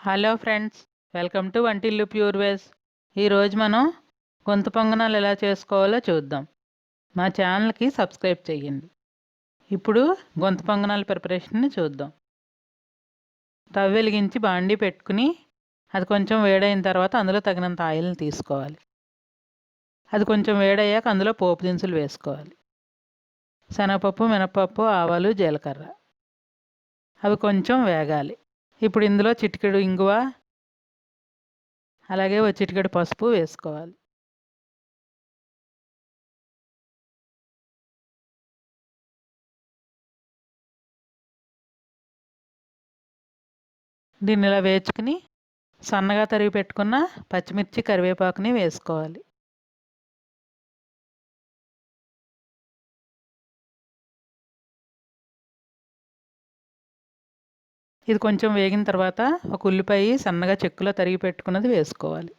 Hello friends, welcome to Vantillu pure ways. ఈరోజు మనం గొంతు పొంగనాలు ఎలా చేసుకోవాలో చూద్దాం. మా ఛానల్కి సబ్స్క్రైబ్ చేయండి. ఇప్పుడు గొంతు పొంగనాల ప్రిపరేషన్ని చూద్దాం. స్టవ్ వెలిగించి బాండీ పెట్టుకుని అది కొంచెం వేడైన తర్వాత అందులో తగినంత ఆయిల్ని తీసుకోవాలి. అది కొంచెం వేడయ్యాక అందులో పోపు దినుసులు వేసుకోవాలి. శనగపప్పు, మినపప్పు, ఆవాలు, జీలకర్ర. అవి కొంచెం వేగాలి. ఇప్పుడు ఇందులో చిటికెడు ఇంగువ, అలాగే ఒక చిటికెడు పసుపు వేసుకోవాలి. దీన్ని ఇలా వేచుకుని సన్నగా తరిగి పెట్టుకున్న పచ్చిమిర్చి, కరివేపాకుని వేసుకోవాలి. ఇది కొంచెం వేగిన తర్వాత ఒక ఉల్లిపాయ సన్నగా చెక్కులో తరిగి పెట్టుకున్నది వేసుకోవాలి.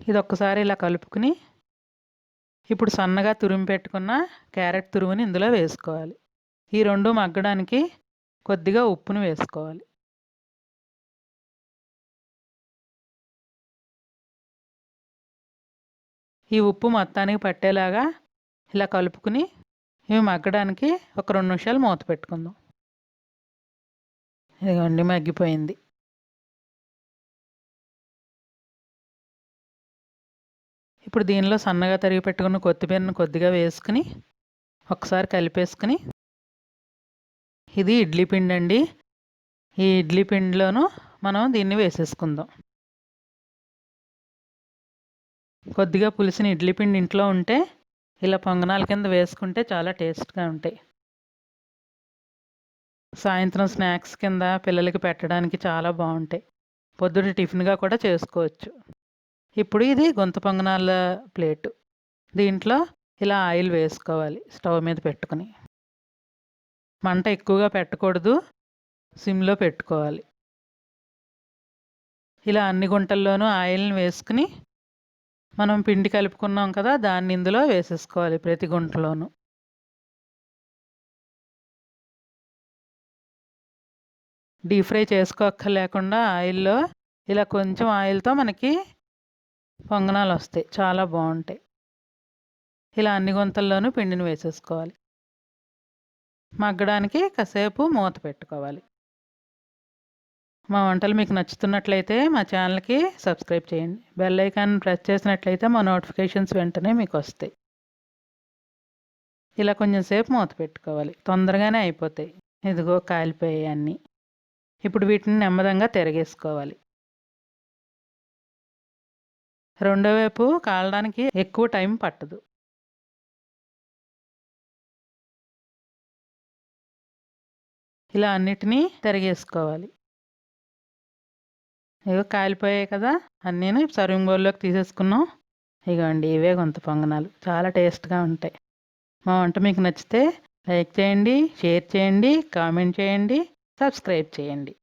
ఇది ఒక్కసారి ఇలా కలుపుకుని ఇప్పుడు సన్నగా తురిమి పెట్టుకున్న క్యారెట్ తురుముని ఇందులో వేసుకోవాలి. ఈ రెండు మగ్గడానికి కొద్దిగా ఉప్పును వేసుకోవాలి. ఈ ఉప్పు మొత్తానికి పట్టేలాగా ఇలా కలుపుకుని ఇవి మగ్గడానికి ఒక 2 నిమిషాలు మూత పెట్టుకుందాం. ఇదిగోండి, మగ్గిపోయింది. ఇప్పుడు దీనిలో సన్నగా తరిగి పెట్టుకున్న కొత్తిమీరను కొద్దిగా వేసుకుని ఒకసారి కలిపేసుకుని, ఇది ఇడ్లీ పిండి అండి. ఈ ఇడ్లీ పిండిలోనూ మనం దీన్ని వేసేసుకుందాం. కొద్దిగా పులిసిన ఇడ్లీ పిండి ఇంట్లో ఉంటే ఇలా పొంగనాల కింద వేసుకుంటే చాలా టేస్ట్గా ఉంటాయి. సాయంత్రం స్నాక్స్ కింద పిల్లలకి పెట్టడానికి చాలా బాగుంటాయి. పొద్దుట టిఫిన్గా కూడా చేసుకోవచ్చు. ఇప్పుడు ఇది గొంతు పొంగనాల ప్లేటు. దీంట్లో ఇలా ఆయిల్ వేసుకోవాలి. స్టవ్ మీద పెట్టుకుని మంట ఎక్కువగా పెట్టకూడదు, సిమ్లో పెట్టుకోవాలి. ఇలా అన్ని గుంటల్లోనూ ఆయిల్ని వేసుకుని మనం పిండి కలుపుకున్నాం కదా, దాన్ని ఇందులో వేసేసుకోవాలి ప్రతి గుంటలోనూ. డీప్ ఫ్రై చేసుకోక్కర్లేకుండా ఆయిల్లో ఇలా కొంచెం ఆయిల్తో మనకి పొంగనాలు వస్తాయి, చాలా బాగుంటాయి. ఇలా అన్ని గుంతల్లోనూ పిండిని వేసేసుకోవాలి. మగ్గడానికి కాసేపు మూత పెట్టుకోవాలి. మా వంటలు మీకు నచ్చుతున్నట్లయితే మా ఛానల్కి సబ్స్క్రైబ్ చేయండి. బెల్ ఐకాన్ ప్రెస్ చేసినట్లయితే మా నోటిఫికేషన్స్ వెంటనే మీకు వస్తాయి. ఇలా కొంచెం సేపు మూత పెట్టుకోవాలి, తొందరగానే అయిపోతాయి. ఇదిగో కాలిపోయాయి అన్నీ. ఇప్పుడు వీటిని నెమ్మదంగా తిరగేసుకోవాలి. రెండో వైపు కాలడానికి ఎక్కువ టైం పట్టదు. ఇలా అన్నిటినీ తిరగేసుకోవాలి. ఇగో కాలిపోయాయి కదా అన్నీను. సర్వింగ్ బౌల్లోకి తీసేసుకున్నాం. ఇగోండి, ఇవే గొంతు పొంగనాలు. చాలా టేస్ట్గా ఉంటాయి. మా వంట మీకు నచ్చితే లైక్ చేయండి, షేర్ చేయండి, కామెంట్ చేయండి, సబ్స్క్రైబ్ చేయండి.